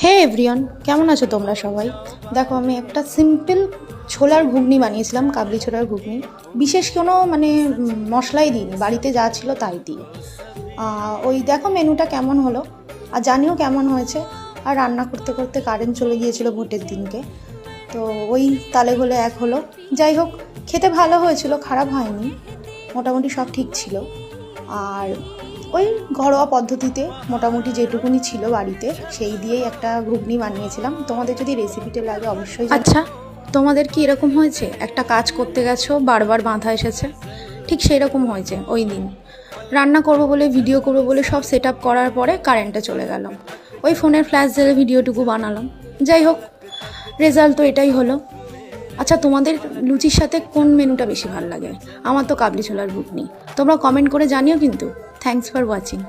হে everyone, কেমন আছো তোমরা সবাই? দেখো, আমি একটা সিম্পল ছোলার ঘুগনি বানিয়েছিলাম, কাবলি ছোলার ঘুগনি। বিশেষ কোনো মশলাই দিইনি, বাড়িতে যা ছিল তাই দিয়ে। ওই দেখো মেনুটা কেমন হলো, আর জানিও কেমন হয়েছে। আর রান্না করতে করতে কারেন্ট চলে গিয়েছিল ভোটের দিনকে, তো ওই তালে হলে এক হলো। যাই হোক, খেতে ভালো হয়েছিল, খারাপ হয়নি, মোটামুটি সব ঠিক ছিল। আর ওই ঘরোয়া পদ্ধতিতে মোটামুটি যেটুকুনি ছিল বাড়িতে সেই দিয়েই একটা ঘুগনি বানিয়েছিলাম। তোমাদের যদি রেসিপিটা লাগে অবশ্যই। আচ্ছা, তোমাদের কি এরকম হয়েছে একটা কাজ করতে গেছো, বারবার বাধা এসেছে? ঠিক সেই রকম হয়েছে ওই দিন। রান্না করবো বলে, ভিডিও করবো বলে সব সেট আপ করার পরে কারেন্টে চলে গেলাম। ওই ফোনের ফ্ল্যাশ জেলে ভিডিওটুকু বানালাম। যাই হোক, রেজাল্ট তো এটাই হলো। আচ্ছা, তোমাদের লুচির সাথে কোন মেনুটা বেশি ভালো লাগে? আমার তো কাবলি ছোলার ঘুগনি। তোমরা কমেন্ট করে জানিও কিন্তু। Thanks for watching.